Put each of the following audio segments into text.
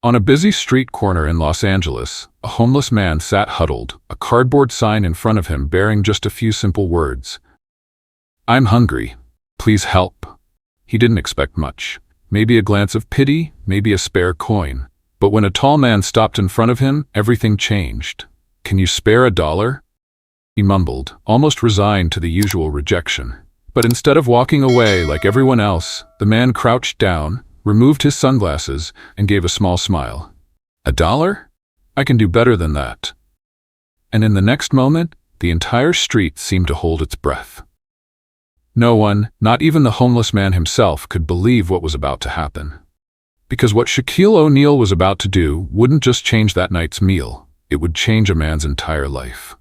On a busy street corner in Los Angeles, a homeless man sat huddled, a cardboard sign in front of him bearing just a few simple words. "I'm hungry. Please help." He didn't expect much. Maybe a glance of pity, maybe a spare coin. But when a tall man stopped in front of him, everything changed. "Can you spare $1?" He mumbled, almost resigned to the usual rejection. But instead of walking away like everyone else, the man crouched down, removed his sunglasses, and gave a small smile. $1? I can do better than that." And in the next moment, the entire street seemed to hold its breath. No one, not even the homeless man himself, could believe what was about to happen. Because what Shaquille O'Neal was about to do wouldn't just change that night's meal, it would change a man's entire life.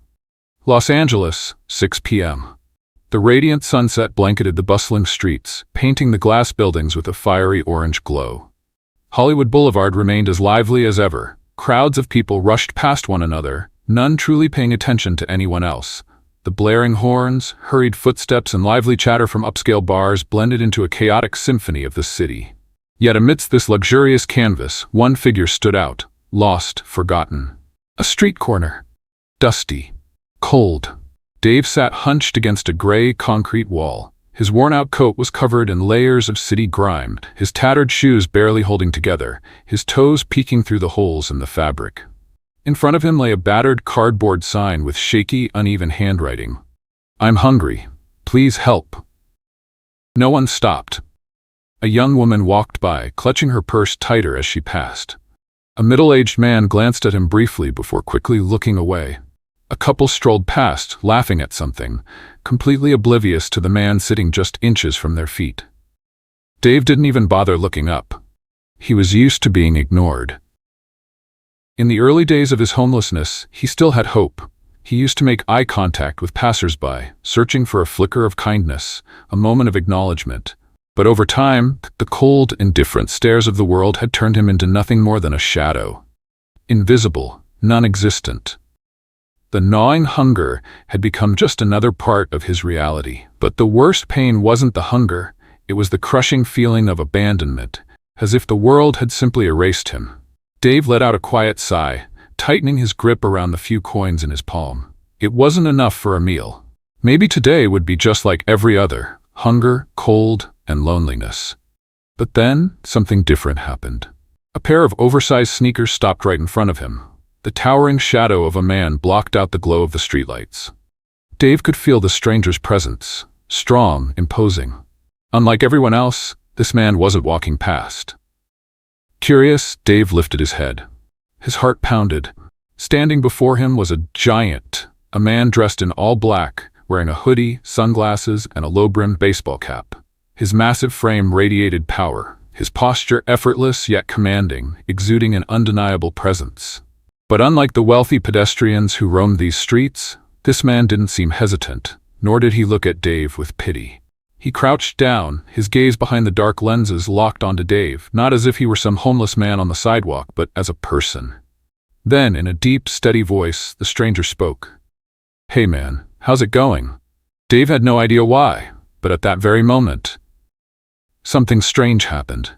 Los Angeles, 6 p.m. The radiant sunset blanketed the bustling streets, painting the glass buildings with a fiery orange glow. Hollywood Boulevard remained as lively as ever. Crowds of people rushed past one another, none truly paying attention to anyone else. The blaring horns, hurried footsteps, and lively chatter from upscale bars blended into a chaotic symphony of the city. Yet amidst this luxurious canvas, one figure stood out, lost, forgotten. A street corner. Dusty. Cold. Dave sat hunched against a gray concrete wall. His worn-out coat was covered in layers of city grime, his tattered shoes barely holding together, his toes peeking through the holes in the fabric. In front of him lay a battered cardboard sign with shaky, uneven handwriting. "I'm hungry. Please help." No one stopped. A young woman walked by, clutching her purse tighter as she passed. A middle-aged man glanced at him briefly before quickly looking away. A couple strolled past, laughing at something, completely oblivious to the man sitting just inches from their feet. Dave didn't even bother looking up. He was used to being ignored. In the early days of his homelessness, he still had hope. He used to make eye contact with passers-by, searching for a flicker of kindness, a moment of acknowledgement. But over time, the cold, indifferent stares of the world had turned him into nothing more than a shadow. Invisible, non-existent. The gnawing hunger had become just another part of his reality. But the worst pain wasn't the hunger, it was the crushing feeling of abandonment, as if the world had simply erased him. Dave let out a quiet sigh, tightening his grip around the few coins in his palm. It wasn't enough for a meal. Maybe today would be just like every other, hunger, cold, and loneliness. But then, something different happened. A pair of oversized sneakers stopped right in front of him. The towering shadow of a man blocked out the glow of the streetlights. Dave could feel the stranger's presence, strong, imposing. Unlike everyone else, this man wasn't walking past. Curious, Dave lifted his head. His heart pounded. Standing before him was a giant, a man dressed in all black, wearing a hoodie, sunglasses, and a low-brimmed baseball cap. His massive frame radiated power, his posture effortless yet commanding, exuding an undeniable presence. But unlike the wealthy pedestrians who roamed these streets, this man didn't seem hesitant, nor did he look at Dave with pity. He crouched down, his gaze behind the dark lenses locked onto Dave, not as if he were some homeless man on the sidewalk, but as a person. Then, in a deep, steady voice, the stranger spoke. "Hey man, how's it going?" Dave had no idea why, but at that very moment, something strange happened.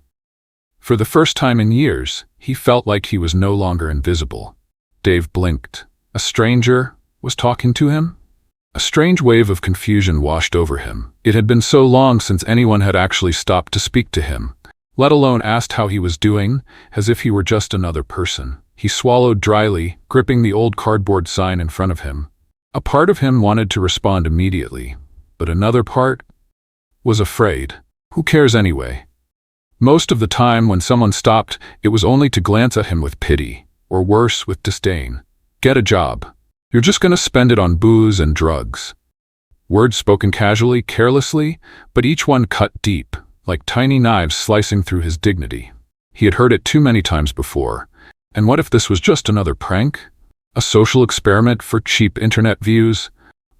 For the first time in years, he felt like he was no longer invisible. Dave blinked. A stranger was talking to him? A strange wave of confusion washed over him. It had been so long since anyone had actually stopped to speak to him, let alone asked how he was doing, as if he were just another person. He swallowed dryly, gripping the old cardboard sign in front of him. A part of him wanted to respond immediately, but another part was afraid. Who cares anyway? Most of the time when someone stopped, it was only to glance at him with pity, or worse, with disdain. "Get a job. You're just gonna spend it on booze and drugs." Words spoken casually, carelessly, but each one cut deep, like tiny knives slicing through his dignity. He had heard it too many times before. And what if this was just another prank? A social experiment for cheap internet views?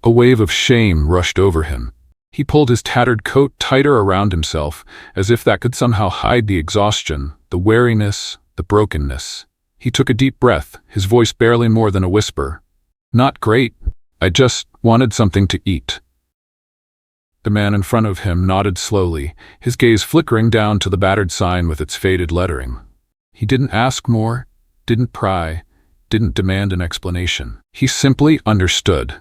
A wave of shame rushed over him. He pulled his tattered coat tighter around himself, as if that could somehow hide the exhaustion, the weariness, the brokenness. He took a deep breath, his voice barely more than a whisper. "Not great. I just wanted something to eat." The man in front of him nodded slowly, his gaze flickering down to the battered sign with its faded lettering. He didn't ask more, didn't pry, didn't demand an explanation. He simply understood.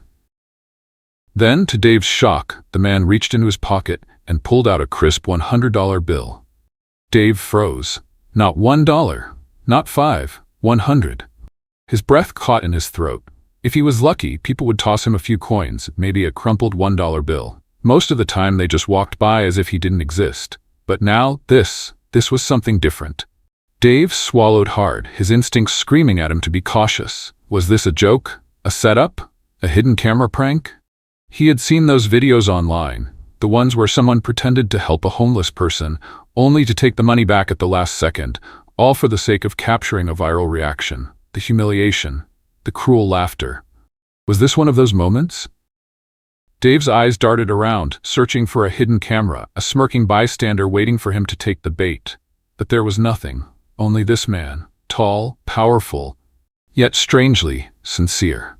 Then, to Dave's shock, the man reached into his pocket and pulled out a crisp $100 bill. Dave froze. Not $1, not $5, 100. His breath caught in his throat. If he was lucky, people would toss him a few coins, maybe a crumpled $1 bill. Most of the time they just walked by as if he didn't exist. But now, this was something different. Dave swallowed hard, his instincts screaming at him to be cautious. Was this a joke? A setup? A hidden camera prank? He had seen those videos online, the ones where someone pretended to help a homeless person, only to take the money back at the last second, all for the sake of capturing a viral reaction. The humiliation, the cruel laughter. Was this one of those moments? Dave's eyes darted around, searching for a hidden camera, a smirking bystander waiting for him to take the bait. But there was nothing, only this man, tall, powerful, yet strangely sincere.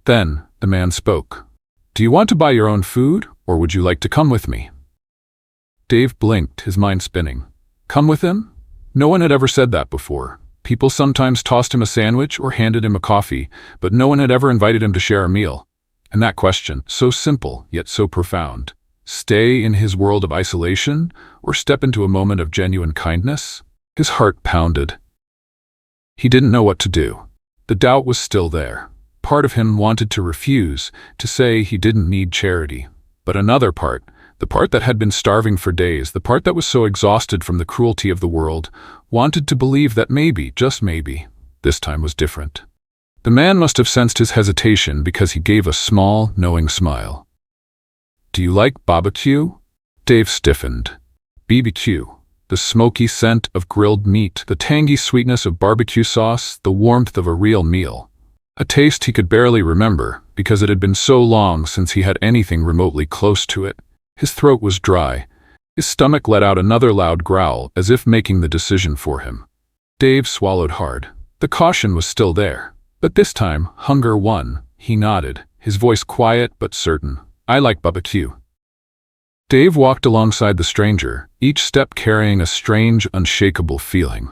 Then the man spoke. "Do you want to buy your own food, or would you like to come with me?" Dave blinked, his mind spinning. Come with him? No one had ever said that before. People sometimes tossed him a sandwich or handed him a coffee, but no one had ever invited him to share a meal. And that question, so simple yet so profound, stay in his world of isolation or step into a moment of genuine kindness? His heart pounded. He didn't know what to do. The doubt was still there. Part of him wanted to refuse, to say he didn't need charity. But another part, the part that had been starving for days, the part that was so exhausted from the cruelty of the world, wanted to believe that maybe, just maybe, this time was different. The man must have sensed his hesitation because he gave a small, knowing smile. "Do you like barbecue?" Dave stiffened. BBQ. The smoky scent of grilled meat, the tangy sweetness of barbecue sauce, the warmth of a real meal. A taste he could barely remember because it had been so long since he had anything remotely close to it. His throat was dry. His stomach let out another loud growl, as if making the decision for him. Dave swallowed hard. The caution was still there. But this time, hunger won. He nodded, his voice quiet but certain. "I like barbecue." Dave walked alongside the stranger, each step carrying a strange, unshakable feeling.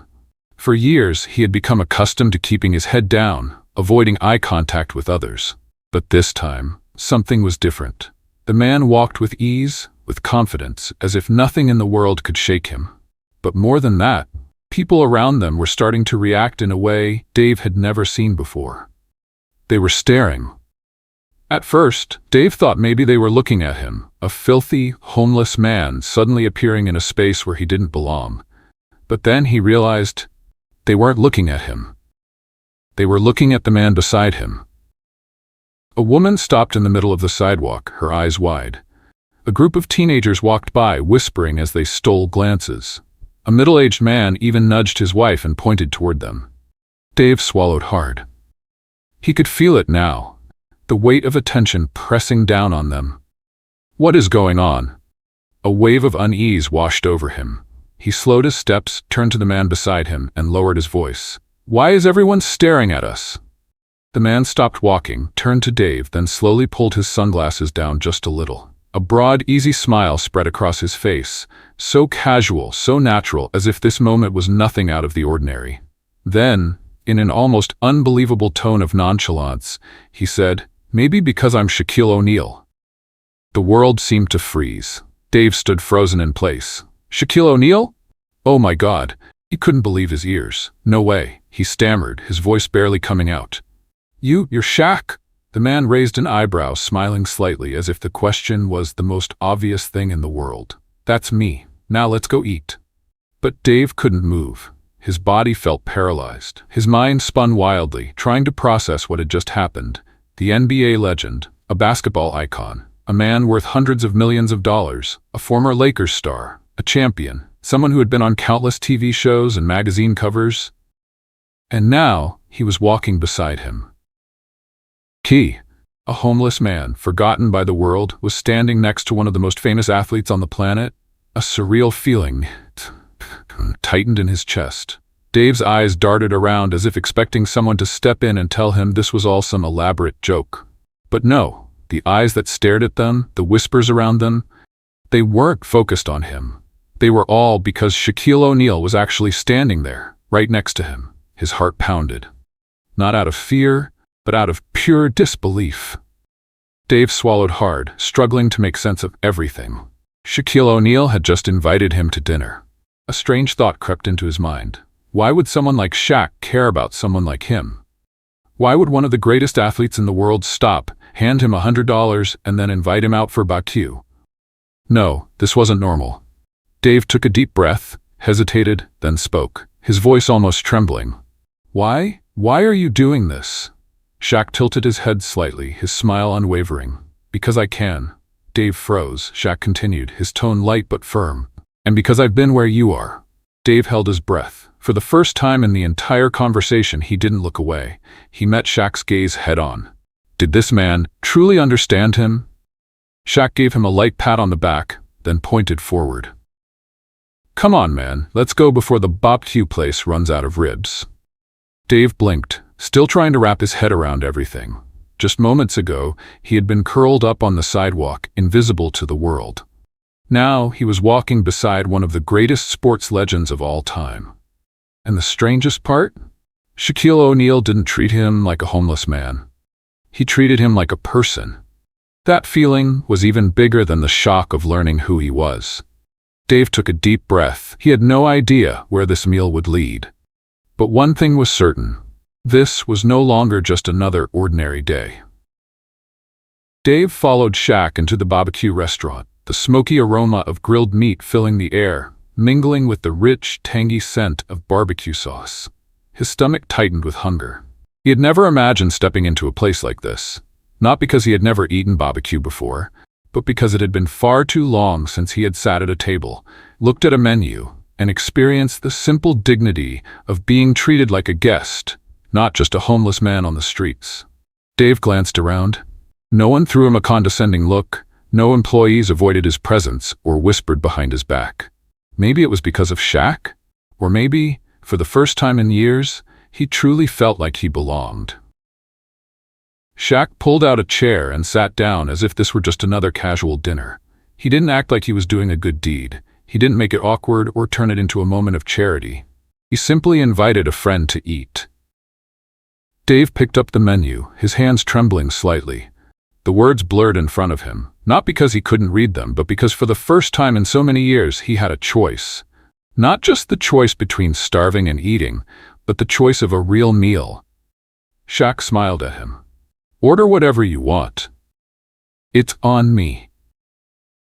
For years, he had become accustomed to keeping his head down, avoiding eye contact with others. But this time, something was different. The man walked with ease, with confidence, as if nothing in the world could shake him. But more than that, people around them were starting to react in a way Dave had never seen before. They were staring. At first, Dave thought maybe they were looking at him, a filthy, homeless man suddenly appearing in a space where he didn't belong. But then he realized they weren't looking at him. They were looking at the man beside him. A woman stopped in the middle of the sidewalk, her eyes wide. A group of teenagers walked by, whispering as they stole glances. A middle-aged man even nudged his wife and pointed toward them. Dave swallowed hard. He could feel it now, the weight of attention pressing down on them. What is going on? A wave of unease washed over him. He slowed his steps, turned to the man beside him, and lowered his voice. "Why is everyone staring at us?" The man stopped walking, turned to Dave, then slowly pulled his sunglasses down just a little. A broad, easy smile spread across his face, so casual, so natural, as if this moment was nothing out of the ordinary. Then, in an almost unbelievable tone of nonchalance, he said, "Maybe because I'm Shaquille O'Neal." The world seemed to freeze. Dave stood frozen in place. "Shaquille O'Neal? Oh my God." He couldn't believe his ears. "No way," he stammered, his voice barely coming out. You're Shaq?" The man raised an eyebrow, smiling slightly as if the question was the most obvious thing in the world. "That's me. Now let's go eat." But Dave couldn't move. His body felt paralyzed. His mind spun wildly, trying to process what had just happened. The NBA legend, a basketball icon, a man worth hundreds of millions of dollars, a former Lakers star, a champion, someone who had been on countless TV shows and magazine covers. And now he was walking beside him. A homeless man, forgotten by the world, was standing next to one of the most famous athletes on the planet. A surreal feeling tightened in his chest. Dave's eyes darted around as if expecting someone to step in and tell him this was all some elaborate joke. But no, the eyes that stared at them, the whispers around them, they weren't focused on him. They were all because Shaquille O'Neal was actually standing there, right next to him. His heart pounded. Not out of fear, but out of pure disbelief. Dave swallowed hard, struggling to make sense of everything. Shaquille O'Neal had just invited him to dinner. A strange thought crept into his mind. Why would someone like Shaq care about someone like him? Why would one of the greatest athletes in the world stop, hand him $100, and then invite him out for barbecue? No, this wasn't normal. Dave took a deep breath, hesitated, then spoke, his voice almost trembling. Why? Why are you doing this? Shaq tilted his head slightly, his smile unwavering. Because I can. Dave froze. Shaq continued, his tone light but firm. And because I've been where you are. Dave held his breath. For the first time in the entire conversation, he didn't look away. He met Shaq's gaze head-on. Did this man truly understand him? Shaq gave him a light pat on the back, then pointed forward. Come on, man, let's go before the barbecue place runs out of ribs. Dave blinked, still trying to wrap his head around everything. Just moments ago, he had been curled up on the sidewalk, invisible to the world. Now, he was walking beside one of the greatest sports legends of all time. And the strangest part? Shaquille O'Neal didn't treat him like a homeless man. He treated him like a person. That feeling was even bigger than the shock of learning who he was. Dave took a deep breath. He had no idea where this meal would lead. But one thing was certain. This was no longer just another ordinary day. Dave followed Shaq into the barbecue restaurant, the smoky aroma of grilled meat filling the air, mingling with the rich, tangy scent of barbecue sauce. His stomach tightened with hunger. He had never imagined stepping into a place like this, not because he had never eaten barbecue before, but because it had been far too long since he had sat at a table, looked at a menu, and experienced the simple dignity of being treated like a guest, not just a homeless man on the streets. Dave glanced around. No one threw him a condescending look. No employees avoided his presence or whispered behind his back. Maybe it was because of Shaq? Or maybe, for the first time in years, he truly felt like he belonged. Shaq pulled out a chair and sat down as if this were just another casual dinner. He didn't act like he was doing a good deed. He didn't make it awkward or turn it into a moment of charity. He simply invited a friend to eat. Dave picked up the menu, his hands trembling slightly. The words blurred in front of him, not because he couldn't read them, but because for the first time in so many years he had a choice. Not just the choice between starving and eating, but the choice of a real meal. Shaq smiled at him. Order whatever you want. It's on me.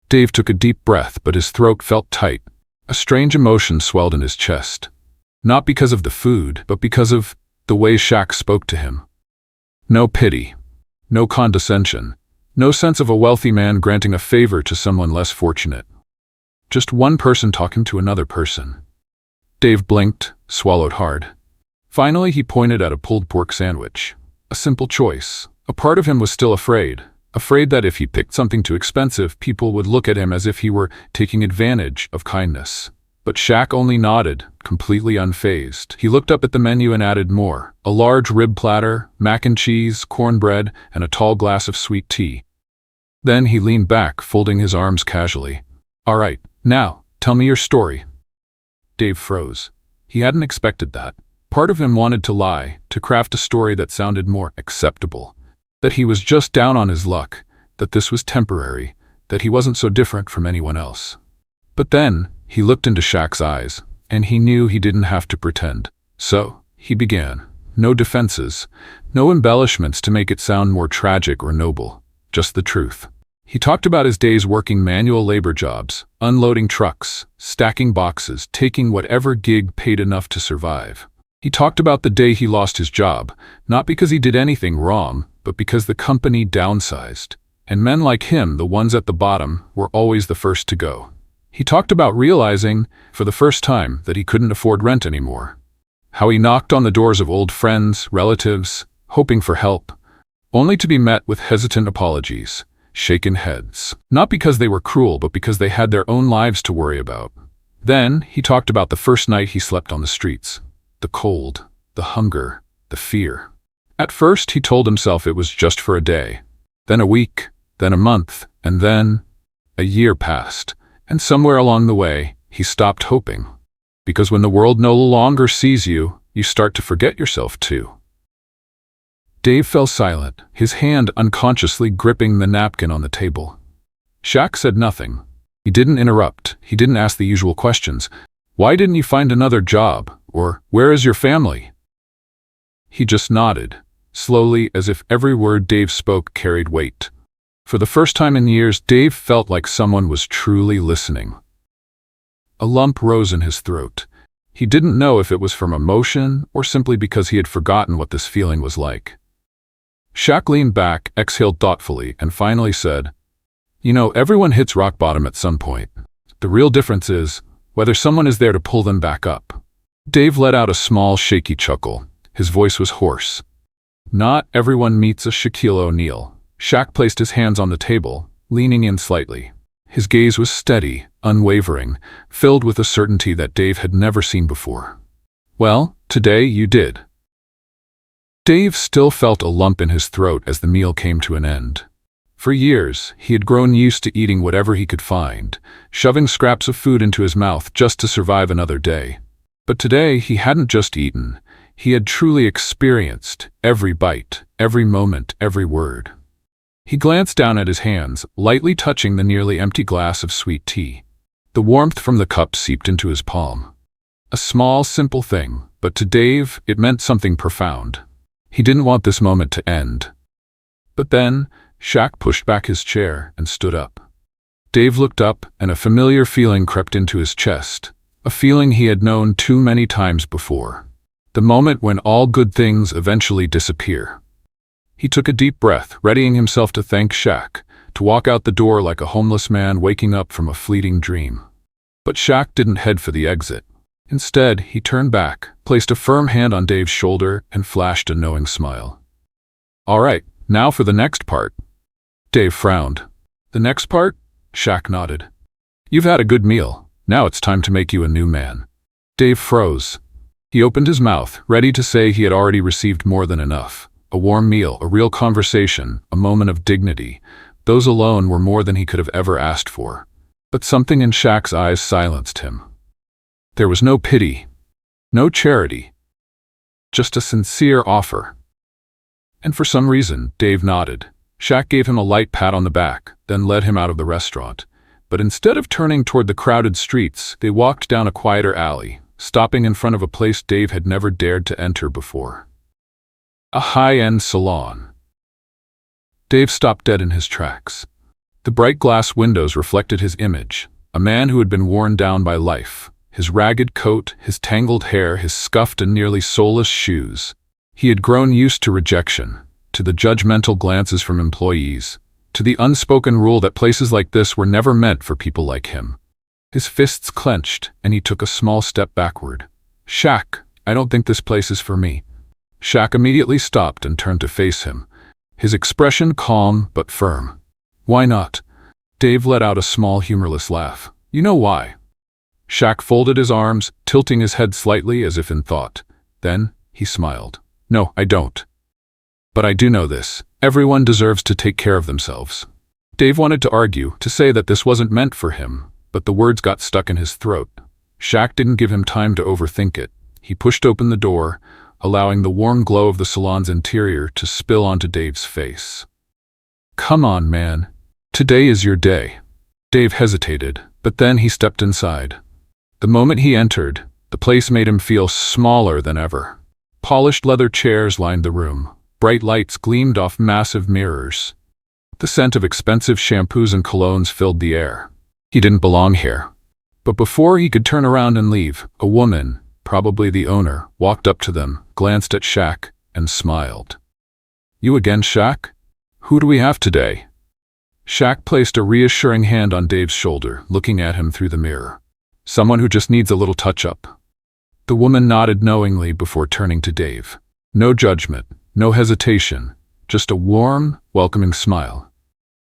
Dave took a deep breath, but his throat felt tight. A strange emotion swelled in his chest. Not because of the food, but because of the way Shaq spoke to him. No pity. No condescension. No sense of a wealthy man granting a favor to someone less fortunate. Just one person talking to another person. Dave blinked, swallowed hard. Finally, he pointed at a pulled pork sandwich. A simple choice. A part of him was still afraid that if he picked something too expensive, people would look at him as if he were taking advantage of kindness. But Shaq only nodded, completely unfazed. He looked up at the menu and added more. A large rib platter, mac and cheese, cornbread, and a tall glass of sweet tea. Then he leaned back, folding his arms casually. All right, now, tell me your story. Dave froze. He hadn't expected that. Part of him wanted to lie, to craft a story that sounded more acceptable. That he was just down on his luck, that this was temporary, that he wasn't so different from anyone else. But then, he looked into Shaq's eyes, and he knew he didn't have to pretend. So, he began. No defenses, no embellishments to make it sound more tragic or noble, just the truth. He talked about his days working manual labor jobs, unloading trucks, stacking boxes, taking whatever gig paid enough to survive. He talked about the day he lost his job, not because he did anything wrong, but because the company downsized. And men like him, the ones at the bottom, were always the first to go. He talked about realizing, for the first time, that he couldn't afford rent anymore. How he knocked on the doors of old friends, relatives, hoping for help, only to be met with hesitant apologies, shaken heads. Not because they were cruel, but because they had their own lives to worry about. Then, he talked about the first night he slept on the streets. The cold, the hunger, the fear. At first, he told himself it was just for a day. Then a week, then a month, and then a year passed. And somewhere along the way, he stopped hoping. Because when the world no longer sees you, you start to forget yourself too. Dave fell silent, his hand unconsciously gripping the napkin on the table. Shaq said nothing. He didn't interrupt. He didn't ask the usual questions. Why didn't you find another job? Or, where is your family? He just nodded, slowly, as if every word Dave spoke carried weight. For the first time in years, Dave felt like someone was truly listening. A lump rose in his throat. He didn't know if it was from emotion or simply because he had forgotten what this feeling was like. Shaq leaned back, exhaled thoughtfully, and finally said, "You know, everyone hits rock bottom at some point. The real difference is whether someone is there to pull them back up." Dave let out a small, shaky chuckle. His voice was hoarse. "Not everyone meets a Shaquille O'Neal." Shaq placed his hands on the table, leaning in slightly. His gaze was steady, unwavering, filled with a certainty that Dave had never seen before. "Well, today you did." Dave still felt a lump in his throat as the meal came to an end. For years, he had grown used to eating whatever he could find, shoving scraps of food into his mouth just to survive another day. But today, he hadn't just eaten. He had truly experienced every bite, every moment, every word. He glanced down at his hands, lightly touching the nearly empty glass of sweet tea. The warmth from the cup seeped into his palm. A small, simple thing, but to Dave, it meant something profound. He didn't want this moment to end. But then, Shaq pushed back his chair and stood up. Dave looked up, and a familiar feeling crept into his chest, a feeling he had known too many times before. The moment when all good things eventually disappear. He took a deep breath, readying himself to thank Shaq, to walk out the door like a homeless man waking up from a fleeting dream. But Shaq didn't head for the exit. Instead, he turned back, placed a firm hand on Dave's shoulder, and flashed a knowing smile. "All right, now for the next part." Dave frowned. "The next part?" Shaq nodded. "You've had a good meal. Now it's time to make you a new man." Dave froze. He opened his mouth, ready to say he had already received more than enough. A warm meal, a real conversation, a moment of dignity. Those alone were more than he could have ever asked for. But something in Shaq's eyes silenced him. There was no pity, no charity, just a sincere offer. And for some reason, Dave nodded. Shaq gave him a light pat on the back, then led him out of the restaurant. But instead of turning toward the crowded streets, they walked down a quieter alley, stopping in front of a place Dave had never dared to enter before. A high-end salon. Dave stopped dead in his tracks. The bright glass windows reflected his image, a man who had been worn down by life. His ragged coat, his tangled hair, his scuffed and nearly soulless shoes. He had grown used to rejection, to the judgmental glances from employees, to the unspoken rule that places like this were never meant for people like him. His fists clenched, and he took a small step backward. "Shaq, I don't think this place is for me." Shaq immediately stopped and turned to face him, his expression calm but firm. "Why not?" Dave let out a small humorless laugh. "You know why." Shaq folded his arms, tilting his head slightly as if in thought. Then he smiled. "No, I don't. But I do know this. Everyone deserves to take care of themselves." Dave wanted to argue, to say that this wasn't meant for him, but the words got stuck in his throat. Shaq didn't give him time to overthink it. He pushed open the door, allowing the warm glow of the salon's interior to spill onto Dave's face. "Come on, man. Today is your day." Dave hesitated, but then he stepped inside. The moment he entered, the place made him feel smaller than ever. Polished leather chairs lined the room. Bright lights gleamed off massive mirrors. The scent of expensive shampoos and colognes filled the air. He didn't belong here. But before he could turn around and leave, a woman, probably the owner, walked up to them, glanced at Shaq, and smiled. "You again, Shaq? Who do we have today?" Shaq placed a reassuring hand on Dave's shoulder, looking at him through the mirror. "Someone who just needs a little touch-up." The woman nodded knowingly before turning to Dave. No judgment, no hesitation, just a warm, welcoming smile.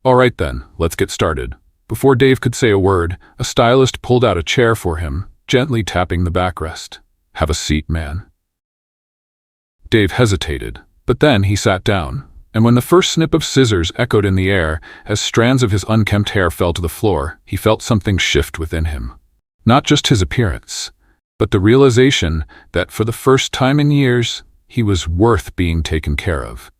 "All right then, let's get started." Before Dave could say a word, a stylist pulled out a chair for him, gently tapping the backrest. "Have a seat, man." Dave hesitated, but then he sat down, and when the first snip of scissors echoed in the air, as strands of his unkempt hair fell to the floor, he felt something shift within him. Not just his appearance. but the realization that for the first time in years, he was worth being taken care of.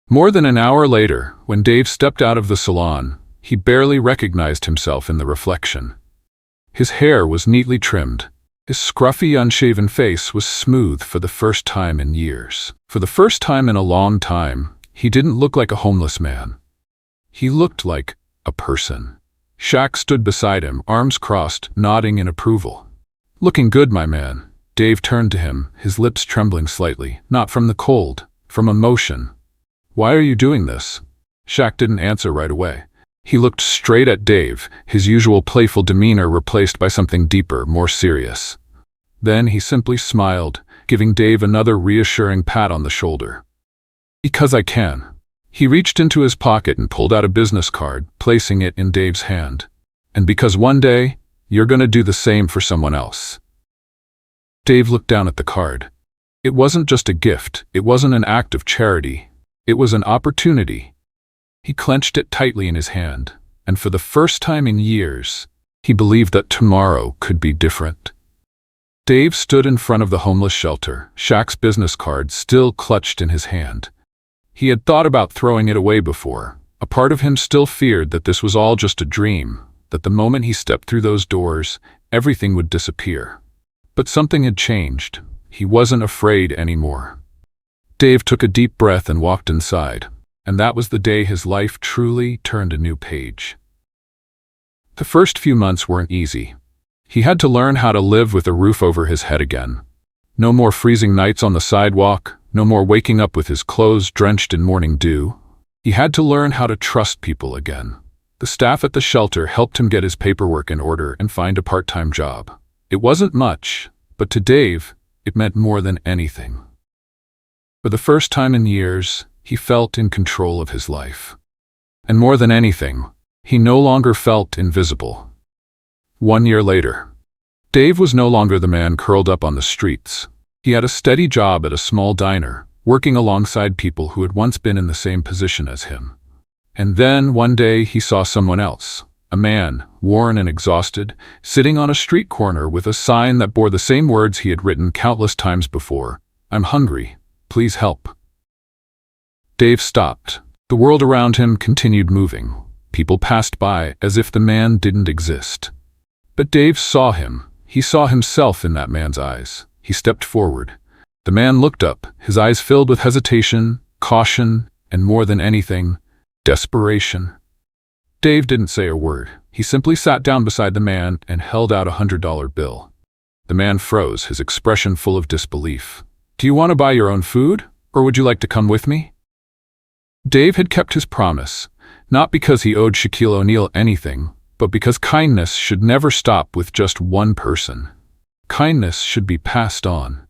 More than an hour later, when Dave stepped out of the salon, he barely recognized himself in the reflection. His hair was neatly trimmed. His scruffy, unshaven face was smooth for the first time in years. For the first time in a long time, he didn't look like a homeless man. He looked like a person. Shaq stood beside him, arms crossed, nodding in approval. "Looking good, my man." Dave turned to him, his lips trembling slightly, not from the cold, from emotion. "Why are you doing this?" Shaq didn't answer right away. He looked straight at Dave, his usual playful demeanor replaced by something deeper, more serious. Then he simply smiled, giving Dave another reassuring pat on the shoulder. "Because I can." He reached into his pocket and pulled out a business card, placing it in Dave's hand. "And because one day, you're going to do the same for someone else." Dave looked down at the card. It wasn't just a gift, it wasn't an act of charity. It was an opportunity. He clenched it tightly in his hand, and for the first time in years, he believed that tomorrow could be different. Dave stood in front of the homeless shelter, Shaq's business card still clutched in his hand. He had thought about throwing it away before. A part of him still feared that this was all just a dream, that the moment he stepped through those doors, everything would disappear. But something had changed. He wasn't afraid anymore. Dave took a deep breath and walked inside, and that was the day his life truly turned a new page. The first few months weren't easy. He had to learn how to live with a roof over his head again. No more freezing nights on the sidewalk, no more waking up with his clothes drenched in morning dew. He had to learn how to trust people again. The staff at the shelter helped him get his paperwork in order and find a part-time job. It wasn't much, but to Dave, it meant more than anything. For the first time in years, he felt in control of his life. And more than anything, he no longer felt invisible. 1 year later, Dave was no longer the man curled up on the streets. He had a steady job at a small diner, working alongside people who had once been in the same position as him. And then, one day, he saw someone else, a man, worn and exhausted, sitting on a street corner with a sign that bore the same words he had written countless times before. "I'm hungry. Please help." Dave stopped. The world around him continued moving. People passed by as if the man didn't exist. But Dave saw him. He saw himself in that man's eyes. He stepped forward. The man looked up, his eyes filled with hesitation, caution, and more than anything, desperation. Dave didn't say a word. He simply sat down beside the man and held out a $100 bill. The man froze, his expression full of disbelief. "Do you want to buy your own food, or would you like to come with me?" Dave had kept his promise, not because he owed Shaquille O'Neal anything, but because kindness should never stop with just one person. Kindness should be passed on.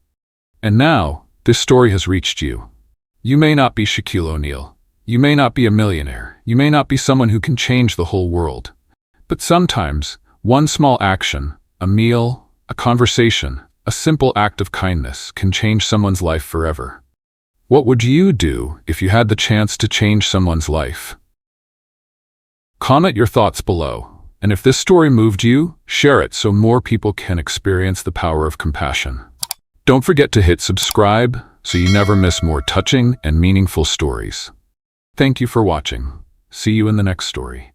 And now, this story has reached you. You may not be Shaquille O'Neal. You may not be a millionaire. You may not be someone who can change the whole world. But sometimes, one small action, a meal, a conversation, a simple act of kindness can change someone's life forever. What would you do if you had the chance to change someone's life? Comment your thoughts below. And if this story moved you, share it so more people can experience the power of compassion. Don't forget to hit subscribe so you never miss more touching and meaningful stories. Thank you for watching. See you in the next story.